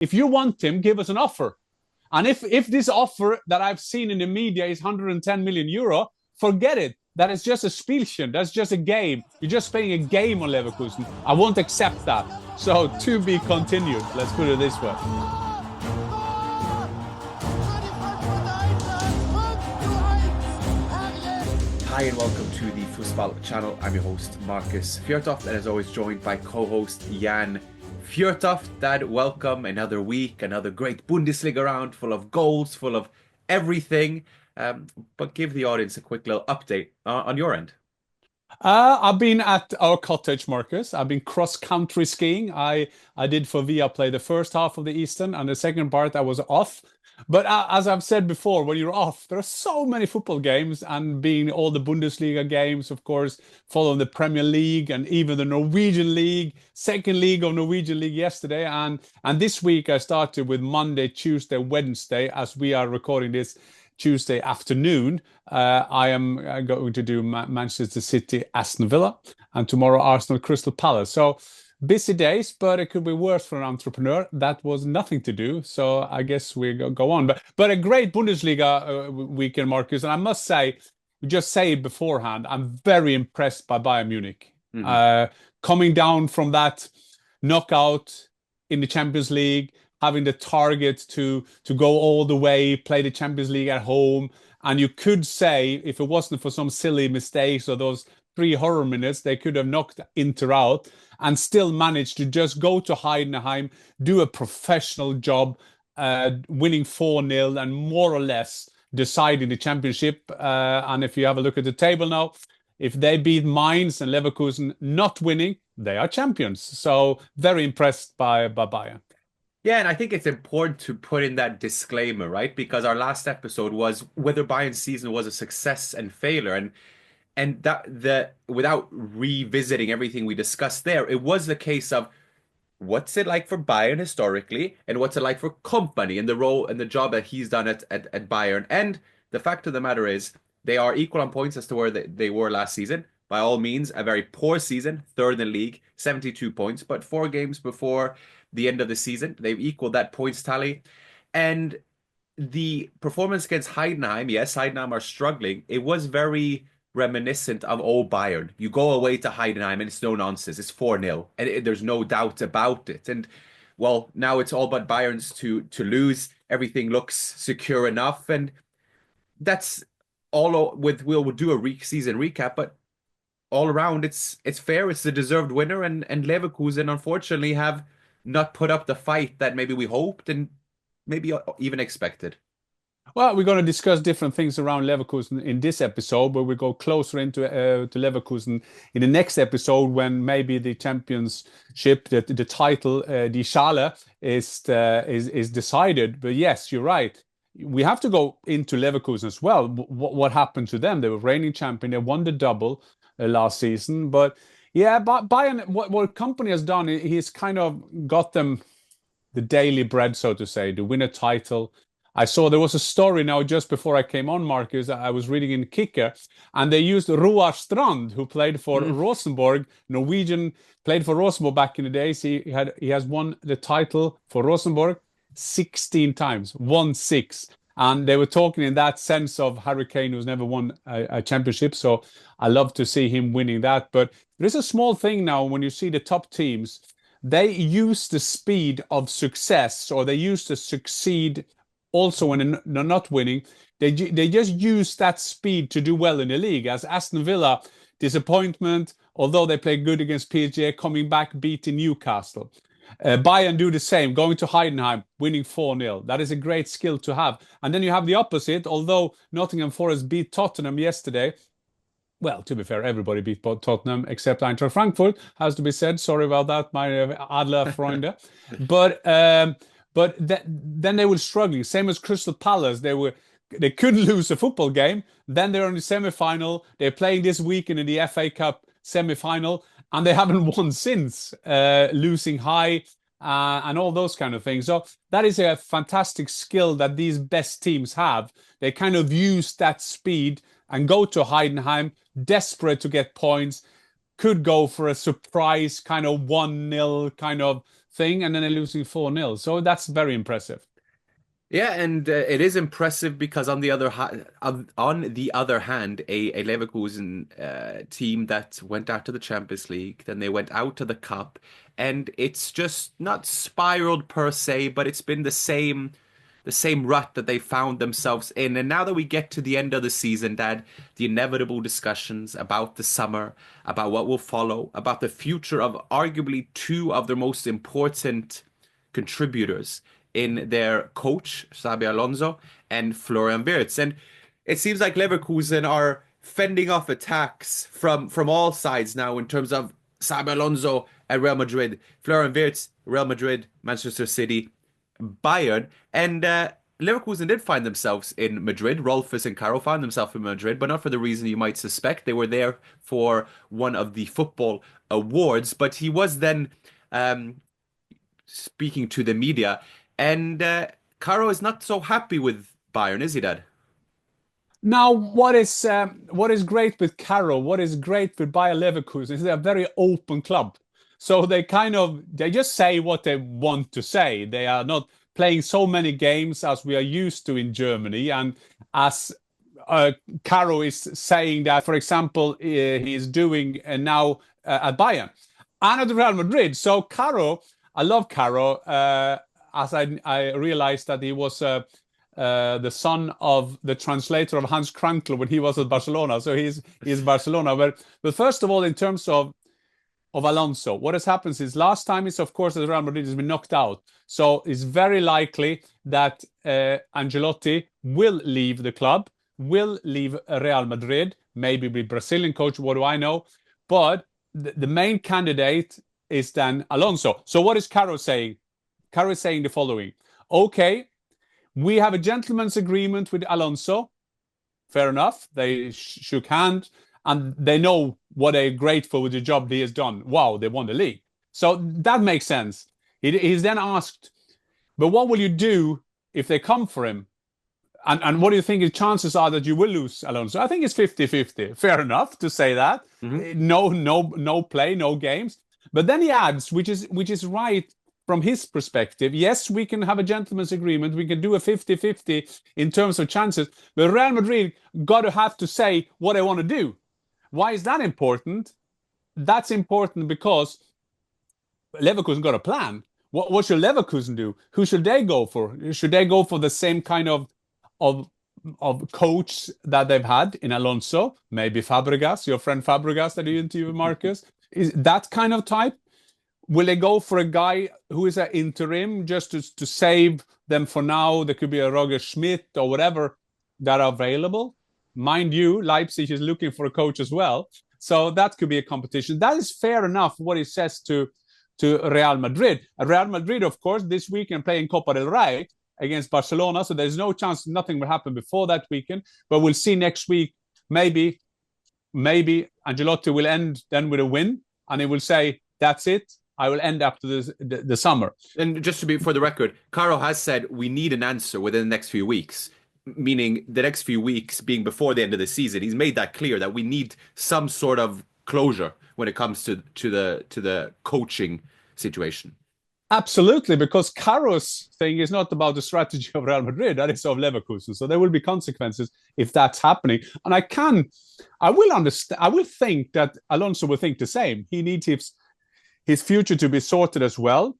if you want him, give us an offer. And if this offer that I've seen in the media is 110 million euro, forget it. That is just a Spielchen. That's just a game. You're just playing a game on Leverkusen. I won't accept that. So to be continued. Let's put it this way. Hi and welcome to the Fussball channel. I'm your host Marcus Fjørtoft, and as always joined by co-host Jan Fjørtoft. Dad, welcome. Another week, another great Bundesliga round full of goals, full of everything. But give the audience a quick little update on your end. I've been at our cottage, Marcus. I've been cross-country skiing. I did for Viaplay the first half of the Eastern, and the second part I was off. But as I've said before, when you're off, there are so many football games, and being all the Bundesliga games, of course, following the Premier League and even the Norwegian League, second league of Norwegian League yesterday. And this week I started with Monday, Tuesday, Wednesday, as we are recording this Tuesday afternoon. I am going to do Manchester City, Aston Villa, and tomorrow Arsenal, Crystal Palace. So busy days, but it could be worse for an entrepreneur. That was nothing to do, so I guess we go on. But a great Bundesliga weekend, Marcus. And I must say, just say it beforehand, I'm very impressed by Bayern Munich. Coming down from that knockout in the Champions League, having the target to go all the way, play the Champions League at home. And you could say, if it wasn't for some silly mistakes or those 3 horror minutes, they could have knocked Inter out and still managed to just go to Heidenheim, do a professional job, winning 4-0 and more or less deciding the championship. And if you have a look at the table now, if they beat Mainz and Leverkusen not winning, they are champions. So very impressed by Bayern. Yeah, and I think it's important to put in that disclaimer, right? Because our last episode was whether Bayern's season was a success and failure. And that without revisiting everything we discussed there, it was the case of what's it like for Bayern historically, and what's it like for Kompany and the role and the job that he's done at Bayern. And the fact of the matter is, they are equal on points as to where they were last season. By all means, a very poor season, third in the league, 72 points, but 4 games before the end of the season, they've equaled that points tally. And the performance against Heidenheim, yes, Heidenheim are struggling. It was very reminiscent of old Bayern. You go away to Heidenheim and it's no nonsense. It's 4-0 and there's no doubt about it. And well, now it's all but Bayern's to lose. Everything looks secure enough, and that's all. We'll do a season recap, but all around it's fair. It's the deserved winner, and Leverkusen unfortunately have not put up the fight that maybe we hoped and maybe even expected. Well, we're going to discuss different things around Leverkusen in this episode, but we'll go closer into to Leverkusen in the next episode, when maybe the championship, the title, the Schale is decided. But yes, you're right. We have to go into Leverkusen as well. What happened to them? They were reigning champion. They won the double last season. But yeah, Bayern, what Kompany has done, he's kind of got them the daily bread, so to say, to win a title. I saw there was a story now just before I came on, Marcus. I was reading in Kicker, and they used Roar Strand, who played for Rosenborg, Norwegian, played for Rosenborg back in the days. He has won the title for Rosenborg 16 times, 1-6. And they were talking in that sense of Harry Kane, who's never won a championship. So I love to see him winning that. But there is a small thing now when you see the top teams, they use the speed of success, or they used to succeed also when they're not winning. They just use that speed to do well in the league. As Aston Villa, disappointment, although they played good against PSG, coming back, beating Newcastle. Bayern do the same, going to Heidenheim, winning 4-0. That is a great skill to have. And then you have the opposite, although Nottingham Forest beat Tottenham yesterday. Well, to be fair, everybody beat Tottenham except Eintracht Frankfurt, has to be said. Sorry about that, my Adler Freunde. But then they were struggling. Same as Crystal Palace. They couldn't lose a football game. Then they're in the semi-final. They're playing this weekend in the FA Cup semi-final, and they haven't won since, losing high and all those kind of things. So that is a fantastic skill that these best teams have. They kind of use that speed and go to Heidenheim, desperate to get points, could go for a surprise kind of 1-0 kind of thing, and then they're losing 4-0. So that's very impressive. Yeah, and it is impressive because on the other hand, a Leverkusen team that went out to the Champions League, then they went out to the Cup, and it's just not spiraled per se, but it's been the same rut that they found themselves in. And now that we get to the end of the season, Dad, the inevitable discussions about the summer, about what will follow, about the future of arguably two of their most important contributors in their coach, Xabi Alonso, and Florian Wirtz. And it seems like Leverkusen are fending off attacks from all sides now in terms of Xabi Alonso at Real Madrid, Florian Wirtz, Real Madrid, Manchester City, Bayern. And Leverkusen did find themselves in Madrid. Rolfes and Carro found themselves in Madrid, but not for the reason you might suspect. They were there for one of the football awards, but he was then speaking to the media. And Carlo is not so happy with Bayern, is he, Dad? Now, what is great with Carro, what is great with Bayer Leverkusen is they're a very open club. So they just say what they want to say. They are not playing so many games as we are used to in Germany. And as Carro is saying that, for example, he is doing now at Bayern and at Real Madrid. So Carro, I love Carro. As I realized that he was the son of the translator of Hans Krankl when he was at Barcelona. So he's Barcelona. But first of all, in terms of Alonso, what has happened since last time is, of course, that Real Madrid has been knocked out. So it's very likely that Ancelotti will leave the club, will leave Real Madrid, maybe be Brazilian coach, what do I know? But the main candidate is then Alonso. So what is Carro saying? Carro is saying the following. Okay, we have a gentleman's agreement with Alonso. Fair enough. They shook hands and they know what they're grateful with the job he has done. Wow, they won the league. So that makes sense. He's then asked, but what will you do if they come for him? And what do you think the chances are that you will lose Alonso? I think it's 50-50. Fair enough to say that. Mm-hmm. No play, no games. But then he adds, which is right, from his perspective, yes, we can have a gentleman's agreement. We can do a 50-50 in terms of chances. But Real Madrid got to have to say what they want to do. Why is that important? That's important because Leverkusen got a plan. What should Leverkusen do? Who should they go for? Should they go for the same kind of coach that they've had in Alonso? Maybe Fabregas, your friend Fabregas that you interview, Marcus? Is that kind of type? Will they go for a guy who is an interim just to save them for now? There could be a Roger Schmidt or whatever that are available. Mind you, Leipzig is looking for a coach as well. So that could be a competition. That is fair enough what he says to Real Madrid. Real Madrid, of course, this weekend playing Copa del Rey against Barcelona. So there's no chance nothing will happen before that weekend. But we'll see next week. Maybe Ancelotti will end then with a win. And he will say, that's it. I will end after the summer. And just to be for the record, Carlo has said we need an answer within the next few weeks, meaning the next few weeks being before the end of the season. He's made that clear that we need some sort of closure when it comes to the coaching situation. Absolutely, because Carro's thing is not about the strategy of Real Madrid, that is of Leverkusen. So there will be consequences if that's happening. And I will think that Alonso will think the same. He needs his future to be sorted as well.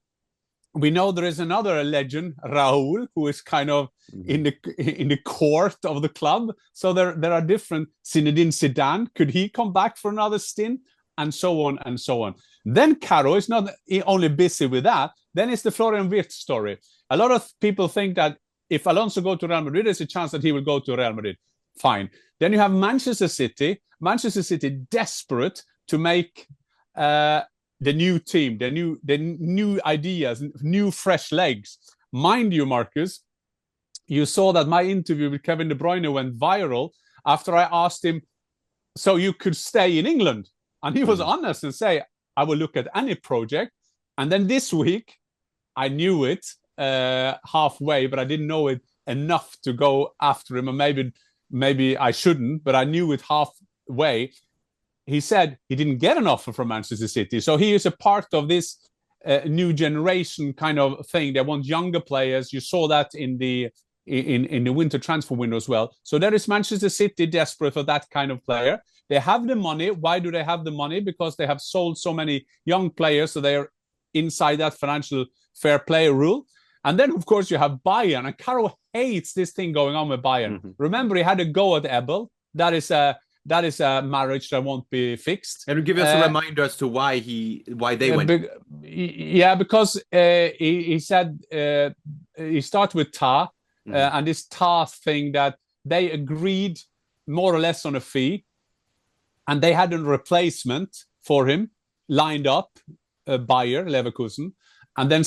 We know there is another legend, Raúl, who is kind of in the court of the club. So there are different. Zinedine Zidane, could he come back for another stint? And so on and so on. Then Carro is not only busy with that. Then it's the Florian Wirtz story. A lot of people think that if Alonso go to Real Madrid, there's a chance that he will go to Real Madrid. Fine. Then you have Manchester City. Manchester City desperate to make the new team, the new ideas, new fresh legs. Mind you, Marcus, you saw that my interview with Kevin De Bruyne went viral after I asked him, so you could stay in England? And he was honest and say, I will look at any project. And then this week, I knew it halfway, but I didn't know it enough to go after him. And maybe I shouldn't, but I knew it halfway. He said he didn't get an offer from Manchester City. So he is a part of this new generation kind of thing. They want younger players. You saw that in the winter transfer window as well. So there is Manchester City desperate for that kind of player. They have the money. Why do they have the money? Because they have sold so many young players, so they're inside that financial fair play rule. And then, of course, you have Bayern. And Carlo hates this thing going on with Bayern. Mm-hmm. Remember, he had a go at Ebel. That is a marriage that won't be fixed. And give us a reminder as to why they went. Yeah, because he said he started with Ta, and this Ta thing that they agreed more or less on a fee, and they had a replacement for him lined up, Bayer Leverkusen, and then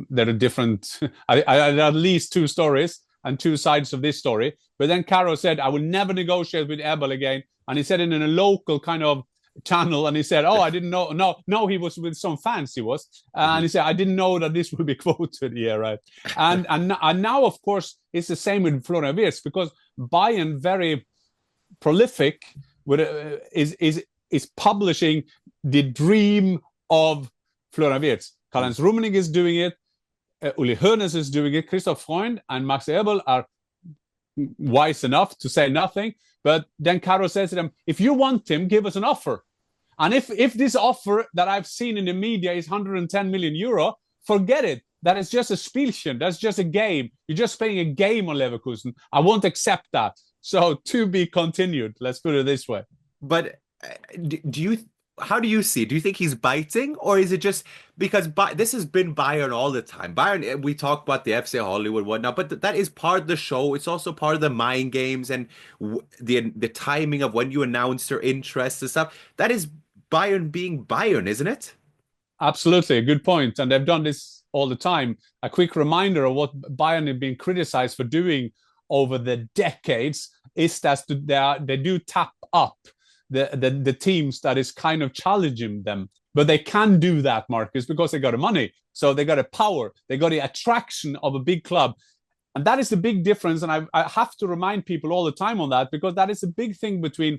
there are different. I at least two stories and two sides of this story. But then Carro said, I will never negotiate with Ebel again. And he said it in a local kind of channel. And he said, I didn't know. No, he was with some fans, he was. And he said, I didn't know that this would be quoted. Yeah, right. And now, of course, it's the same with Florian Wirtz, because Bayern, very prolific, is publishing the dream of Florian Wirtz. Karl-Heinz Rummenigge is doing it. Uli Hoeneß is doing it. Christoph Freund and Max Ebel are wise enough to say nothing. But then Carro says to them, if you want him, give us an offer. And if this offer that I've seen in the media is 110 million euro, forget it. That is just a Spielchen. That's just a game. You're just playing a game on Leverkusen. I won't accept that. So to be continued. Let's put it this way. But how do you see? Do you think he's biting, or is it just because this has been Bayern all the time? Bayern, we talk about the FC Hollywood, whatnot, but that is part of the show. It's also part of the mind games and the timing of when you announce their interests and stuff. That is Bayern being Bayern, isn't it? Absolutely, a good point. And they've done this all the time. A quick reminder of what Bayern have been criticized for doing over the decades is that they do tap up the teams that is kind of challenging them. But they can do that, Marcus, because they got the money. So they got the power. They got the attraction of a big club. And that is the big difference. And I have to remind people all the time on that, because that is a big thing between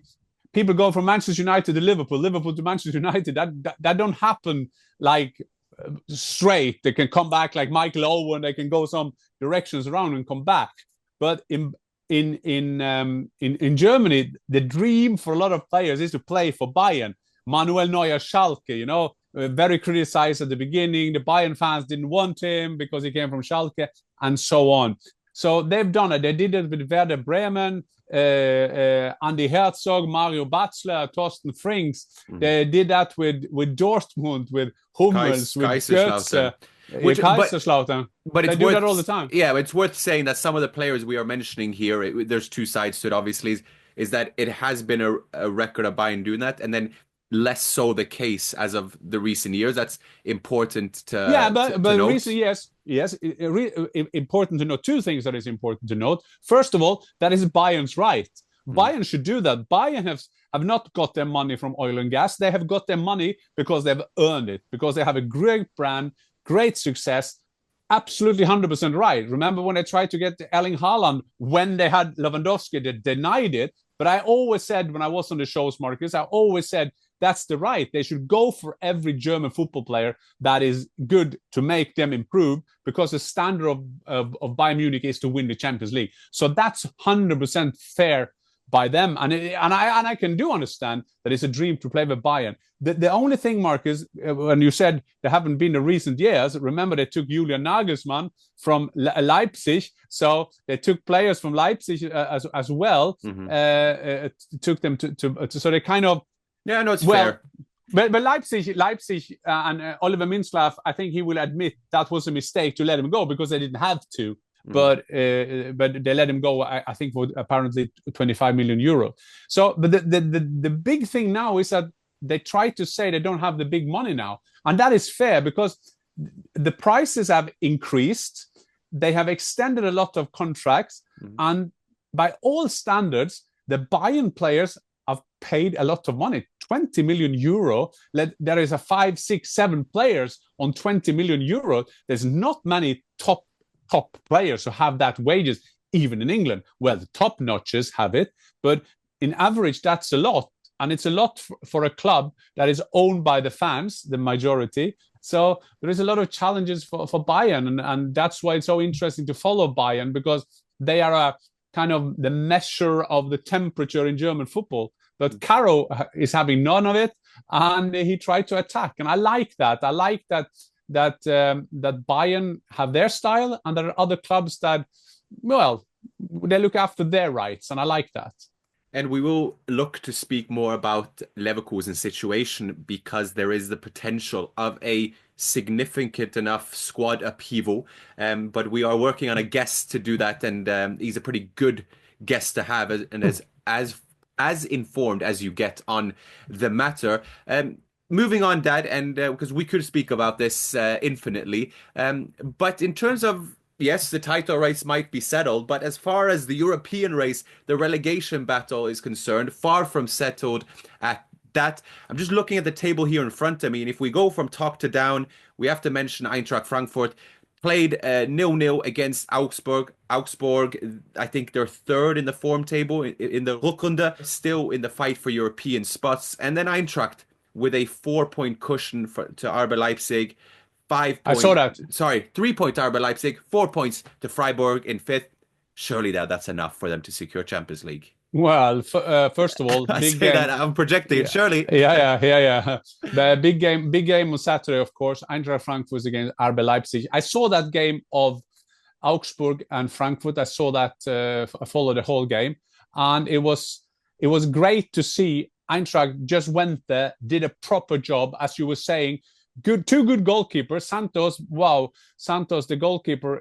people going from Manchester United to Liverpool to Manchester United. That don't happen like straight. They can come back like Michael Owen. They can go some directions around and come back. But in Germany, the dream for a lot of players is to play for Bayern. Manuel Neuer, Schalke, very criticized at the beginning. The Bayern fans didn't want him because he came from Schalke, and so on. So they've done it. They did it with Werder Bremen, Andy Herzog, Mario Batzler, Thorsten Frings. They did that with Dortmund, with Hummels, with Götze. But they do that all the time. Yeah, it's worth saying that some of the players we are mentioning here, there's two sides to it, obviously, is that it has been a record of Bayern doing that, and then less so the case as of the recent years. That's important to but note. Recent years, yes, important to note. Two things that is important to note. First of all, that is Bayern's right. Bayern should do that. Bayern have not got their money from oil and gas. They have got their money because they've earned it, because they have a great brand, great success, absolutely 100% right. Remember when they tried to get Erling Haaland when they had Lewandowski, they denied it. But I always said, when I was on the shows, Marcus, I always said that's the right. They should go for every German football player that is good to make them improve, because the standard of Bayern Munich is to win the Champions League. So that's 100% fair by them. And I can do understand that it's a dream to play with Bayern. The only thing, Marcus, when you said there haven't been the recent years, remember they took Julian Nagelsmann from Leipzig. So they took players from Leipzig as well, took them to so they kind of... Yeah, no, it's fair. But Leipzig and Oliver Minslav, I think he will admit that was a mistake to let him go, because they didn't have to. But they let him go, I think, for apparently 25 million euro. So, but the big thing now is that they try to say they don't have the big money now. And that is fair, because the prices have increased. They have extended a lot of contracts. And by all standards, the Bayern players have paid a lot of money, 20 million euro. There is a 5, 6, 7 players on 20 million euro. There's not many top players who have that wages, even in England. Well, the top notches have it, but in average, that's a lot. And it's a lot for a club that is owned by the fans, the majority, So there is a lot of challenges for Bayern, and that's why it's so interesting to follow Bayern, because they are a kind of the measure of the temperature in German football. But Carro is having none of it, and he tried to attack, and I like that. I like that Bayern have their style, and there are other clubs that, well, they look after their rights, and I like that. And we will look to speak more about Leverkusen's situation because there is the potential of a significant enough squad upheaval. But we are working on a guest to do that, and he's a pretty good guest to have, and as informed as you get on the matter. Moving on, Dad, and because we could speak about this infinitely, but in terms of yes, the title race might be settled, but as far as the European race, the relegation battle is concerned, far from settled at that. I'm just looking at the table here in front of me, and if we go from top to down, we have to mention Eintracht Frankfurt. Played 0-0 against Augsburg. Augsburg, I think they're third in the form table in the Rückrunde, still in the fight for European spots. And then Eintracht with a 4-point cushion to RB Leipzig. 5 points. I saw that. Sorry, 3 point RB Leipzig, 4 points to Freiburg in fifth. Surely that's enough for them to secure Champions League. Well, first of all, I big say game. that I'm projecting it. Surely. Yeah. The big game on Saturday, of course. Eintracht Frankfurt was against RB Leipzig. I saw that game of Augsburg and Frankfurt. I saw that. I followed the whole game, and it was great to see Eintracht just went there, did a proper job, as you were saying. Two good goalkeepers. Santos, the goalkeeper,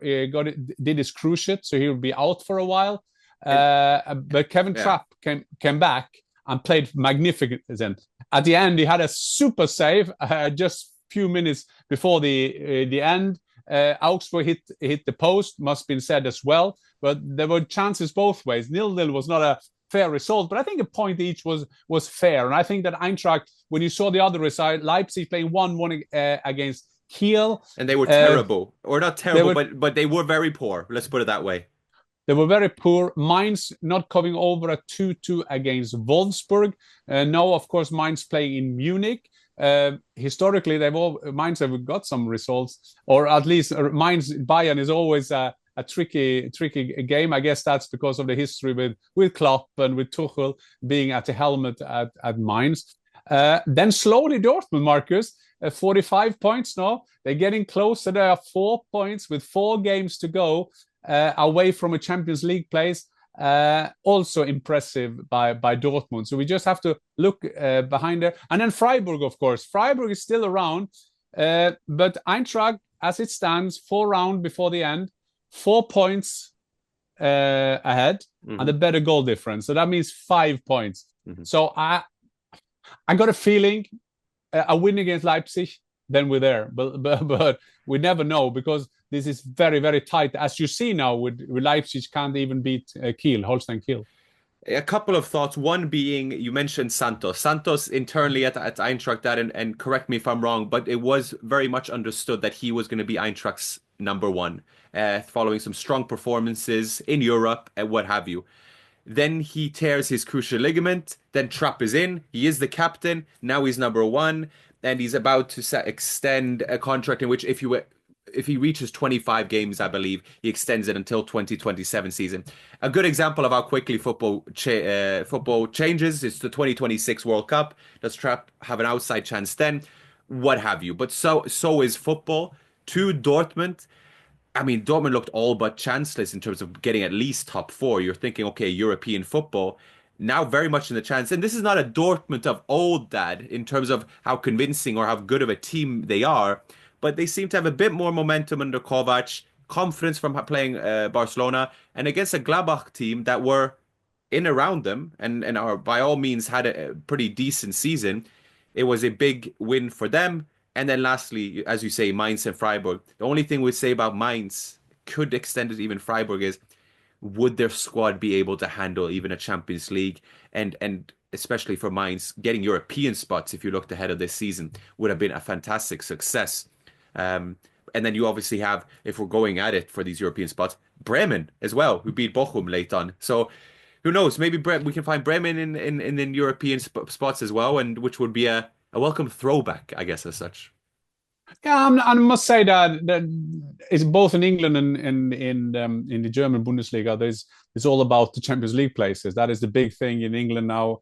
did his cruciate, so he will be out for a while. But Kevin Trapp came back and played magnificent. At the end, he had a super save just a few minutes before the end. Augsburg hit the post, must have been said as well. But there were chances both ways. 0-0 was not a fair result, but I think a point each was fair. And I think that Eintracht, when you saw the other result, Leipzig playing 1-1 against Kiel. And they were terrible. Or not terrible, but they were very poor. Let's put it that way. They were very poor. Mainz not coming over a 2-2 against Wolfsburg. Now, of course, Mainz playing in Munich. Historically, Mainz have got some results, or at least Mainz Bayern is always a tricky game. I guess that's because of the history with Klopp and with Tuchel being at the helmet at Mainz. Then slowly Dortmund, Marcus, 45 points now. They're getting closer. There are 4 points with 4 games to go away from a Champions League place. Also impressive by Dortmund. So we just have to look behind there. And then Freiburg, of course. Freiburg is still around, but Eintracht, as it stands, 4 rounds before the end, 4 points ahead, and a better goal difference. So that means 5 points. So I got a feeling a win against Leipzig, then we're there. But we never know, because this is very, very tight. As you see now, with Leipzig can't even beat Holstein Kiel. A couple of thoughts. One being, you mentioned Santos. Santos internally at Eintracht, and correct me if I'm wrong, but it was very much understood that he was going to be Eintracht's number one, following some strong performances in Europe and what have you. Then he tears his cruciate ligament. Then Trapp is in. He is the captain. Now he's number one, and he's about to extend a contract in which, if he reaches 25 games, I believe, he extends it until 2027 season. A good example of how quickly football changes is the 2026 World Cup. Does Trapp have an outside chance then? What have you? But so is football. To Dortmund, I mean, Dortmund looked all but chanceless in terms of getting at least top 4. You're thinking, okay, European football. Now very much in the chance. And this is not a Dortmund of old, Dad, in terms of how convincing or how good of a team they are. But they seem to have a bit more momentum under Kovac, confidence from playing Barcelona, and against a Gladbach team that were in around them and are by all means had a pretty decent season. It was a big win for them. And then lastly, as you say, Mainz and Freiburg. The only thing we say about Mainz, could extend it even Freiburg, is would their squad be able to handle even a Champions League? And especially for Mainz, getting European spots, if you looked ahead of this season, would have been a fantastic success. And then you obviously have, if we're going at it for these European spots, Bremen as well, who beat Bochum late on. So who knows? Maybe we can find Bremen in European spots as well, and which would be a welcome throwback, I guess, as such. Yeah, I must say that it's both in England and in the German Bundesliga. It's all about the Champions League places. That is the big thing in England now.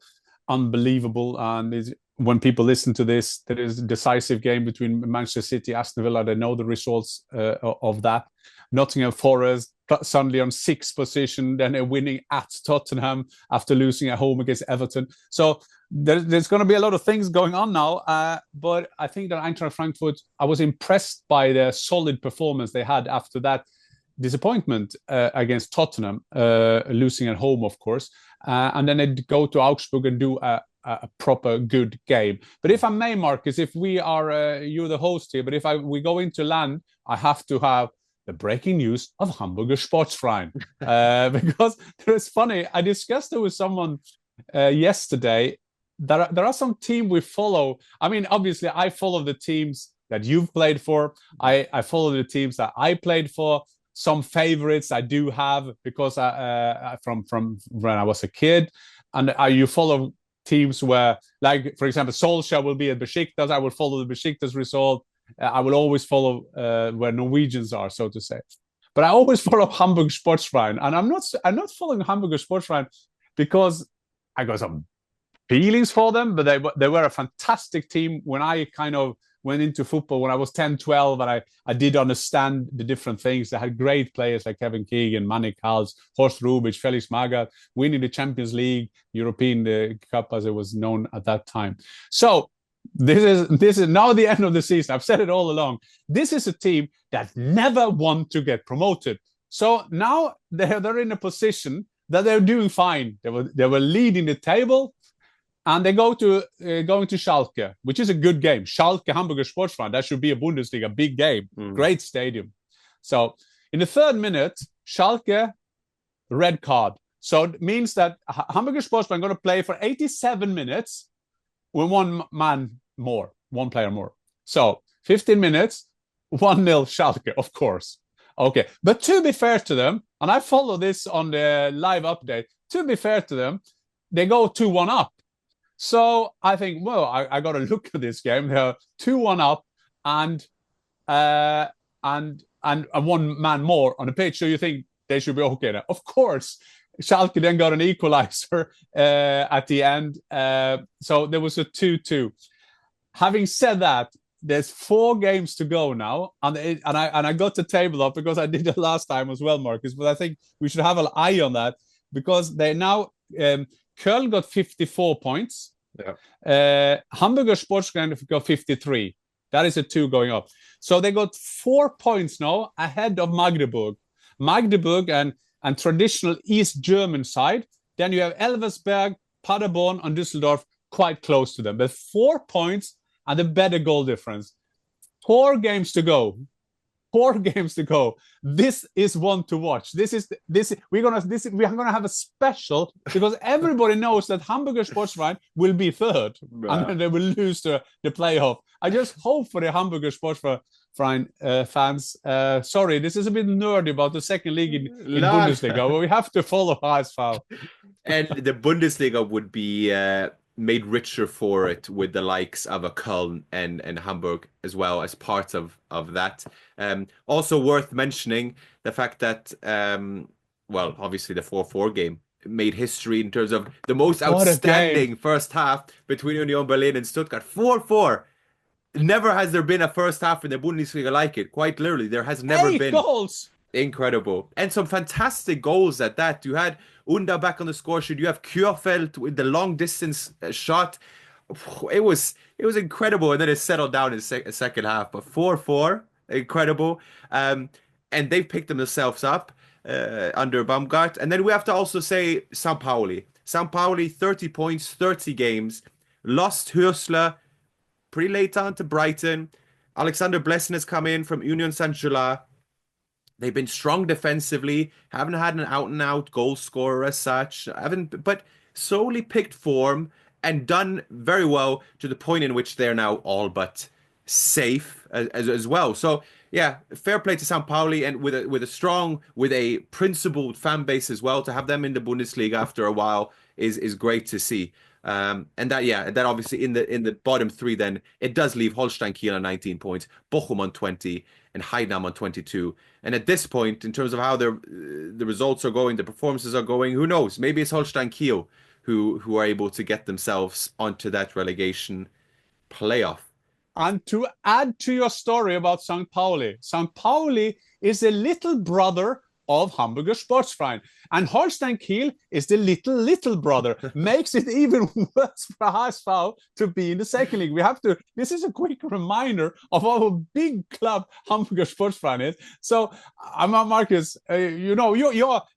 Unbelievable. And when people listen to this, there is a decisive game between Manchester City, Aston Villa. They know the results of that. Nottingham Forest suddenly on sixth position, then they're winning at Tottenham after losing at home against Everton. So there's going to be a lot of things going on now. But I think that Eintracht Frankfurt, I was impressed by the solid performance they had after that disappointment against Tottenham, losing at home, of course. And then they go to Augsburg and do a proper good game. But if I may, Marcus, if we are, you're the host here, but if we go into land, I have to have the breaking news of Hamburger Sportsverein. Because it's funny, I discussed it with someone yesterday. There are some teams we follow. I mean, obviously, I follow the teams that you've played for. I follow the teams that I played for. Some favorites I do have because from when I was a kid. And you follow teams where, like, for example, Solskjaer will be at Besiktas. I will follow the Besiktas result. I will always follow where Norwegians are, so to say. But I always follow Hamburg Sportsverein. And I'm not following Hamburger Sportsverein because I got some feelings for them, but they were a fantastic team when I kind of went into football when I was 10, 12, and I did understand the different things. They had great players like Kevin Keegan, Manny Kals, Horst Rubic, Felix Magath, winning the Champions League, European Cup as it was known at that time. So this is now the end of the season. I've said it all along. This is a team that never want to get promoted. So now they're in a position that they're doing fine. They were leading the table. And they going to Schalke, which is a good game. Schalke, Hamburger Sportsverein, that should be a Bundesliga, big game, great stadium. So in the third minute, Schalke, red card. So it means that Hamburger Sportsverein going to play for 87 minutes with one player more. So 15 minutes, 1-0 Schalke, of course. Okay, but to be fair to them, and I follow this on the live update, to be fair to them, they go 2-1 up. So I think, well, I got to look at this game. They're 2-1 up and one man more on the pitch. So you think they should be okay now. Of course, Schalke then got an equalizer at the end. So there was a 2-2. Having said that, there's 4 games to go now. And I got the table up because I did it last time as well, Marcus. But I think we should have an eye on that because they now... Köln got 54 points. Yeah. Hamburger Sportsverein got 53. That is a 2 going up. So they got 4 points now ahead of Magdeburg. Magdeburg and traditional East German side. Then you have Elversberg, Paderborn, and Düsseldorf quite close to them. But 4 points and a better goal difference. 4 games to go. 4 games to go. This is one to watch. We're gonna have a special because everybody knows that Hamburger Sportsverein will be third and then they will lose the playoff. I just hope for the Hamburger Sportsverein fans. Sorry, this is a bit nerdy about the second league in Bundesliga, but we have to follow HSV. And the Bundesliga would be made richer for it with the likes of a Köln and Hamburg as well as part of that. Also worth mentioning the fact that, well, obviously the 4-4 game made history in terms of the most outstanding first half between Union Berlin and Stuttgart. 4-4. Never has there been a first half in the Bundesliga like it. Quite literally, there has never 8 been. goals! Incredible. And some fantastic goals at that. You had Unda back on the score sheet. You have Kjørfeldt with the long distance shot. It was incredible. And then it settled down in the second half. But 4-4, incredible. And they've picked themselves up under Baumgart. And then we have to also say St. Pauli. St. Pauli, 30 points, 30 games. Lost Hörsler pretty late on to Brighton. Alexander Blessin has come in from Union Saint-Gilloise. They've been strong defensively, haven't had an out-and-out goal scorer as such, but solely picked form and done very well to the point in which they're now all but safe as well. So Yeah, fair play to St. Pauli, and with a principled fan base as well. To have them in the Bundesliga after a while is great to see. And that obviously in the bottom three, then it does leave Holstein Kiel on 19 points, Bochum on 20, and Heidenheim on 22. And at this point, in terms of how the results are going, the performances are going, who knows? Maybe it's Holstein Kiel who are able to get themselves onto that relegation playoff. And to add to your story about St. Pauli is a little brother of Hamburger Sportverein. And Holstein Kiel is the little brother. Makes it even worse for HSV to be in the second league. This is a quick reminder of our big club Hamburger Sportverein is. So, Marcus, I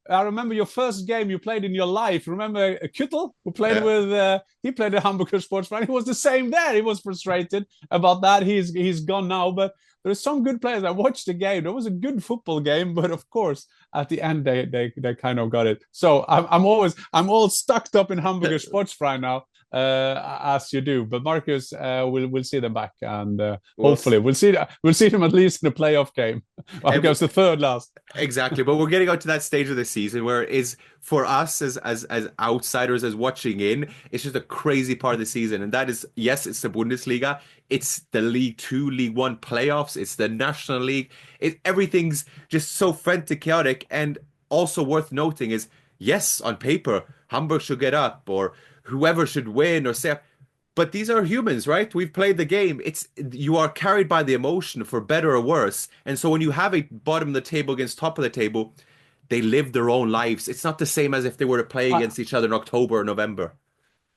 remember your first game you played in your life. Remember Küttel, who played he played at Hamburger Sportverein. He was the same there. He was frustrated about that. He's gone now, but there's some good players. I watched the game. There was a good football game, but of course, at the end they kind of got it. So I'm all stuck up in Hamburger Sportverein now, as you do. But Marcus, we'll see them back, and hopefully we'll see them at least in the playoff game. Because the third last. Exactly, but we're getting out to that stage of the season where it is for us as outsiders, as watching in, it's just a crazy part of the season, and that is, yes, it's the Bundesliga, it's the League 2, League 1 playoffs, it's the National League. Everything's just so frantic, chaotic, and also worth noting is, yes, on paper, Hamburg should get up, or whoever should win, or say, but these are humans, right? We've played the game. You are carried by the emotion, for better or worse. And so when you have a bottom of the table against top of the table, they live their own lives. It's not the same as if they were to play against each other in October or November.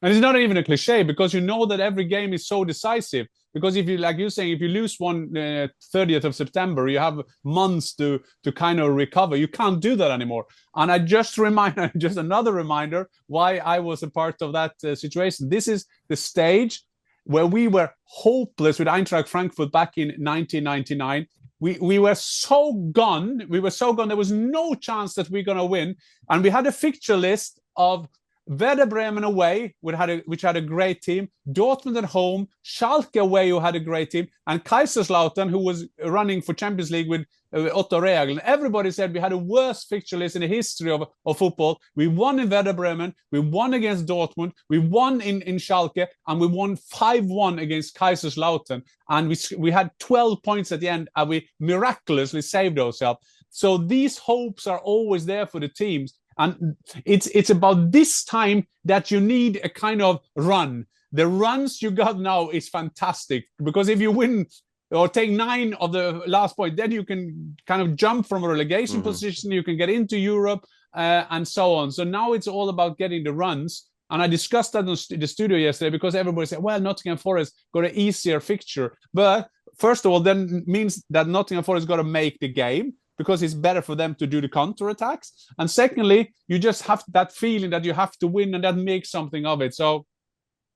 And it's not even a cliche, because you know that every game is so decisive. Because if you, like you're saying, if you lose one 30th of September, you have months to kind of recover. You can't do that anymore. And just another reminder why I was a part of that situation. This is the stage where we were hopeless with Eintracht Frankfurt back in 1999. We were so gone. There was no chance that we're going to win. And we had a fixture list of Werder Bremen away, which had a great team, Dortmund at home, Schalke away, who had a great team, and Kaiserslautern, who was running for Champions League with Otto Rehagel. And everybody said we had a worst fixture list in the history of football. We won in Werder Bremen, we won against Dortmund, we won in Schalke, and we won 5-1 against Kaiserslautern. And we had 12 points at the end, and we miraculously saved ourselves. So these hopes are always there for the teams. And it's about this time that you need a kind of run. The runs you got now is fantastic, because if you win or take 9 of the last point, then you can kind of jump from a relegation position. You can get into Europe and so on. So now it's all about getting the runs. And I discussed that in the studio yesterday, because everybody said, well, Nottingham Forest got an easier fixture. But first of all, then means that Nottingham Forest got to make the game, because it's better for them to do the counterattacks. And secondly, you just have that feeling that you have to win, and that makes something of it. So,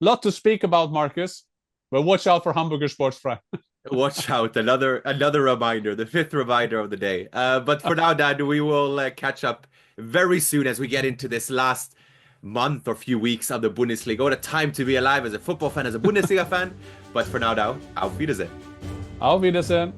a lot to speak about, Marcus. But watch out for Hamburger Sportverein. Watch out. Another reminder, the 5th reminder of the day. But for now, Dan, we will catch up very soon as we get into this last month or few weeks of the Bundesliga. What a time to be alive as a football fan, as a Bundesliga fan. But for now, auf Wiedersehen. Auf Wiedersehen.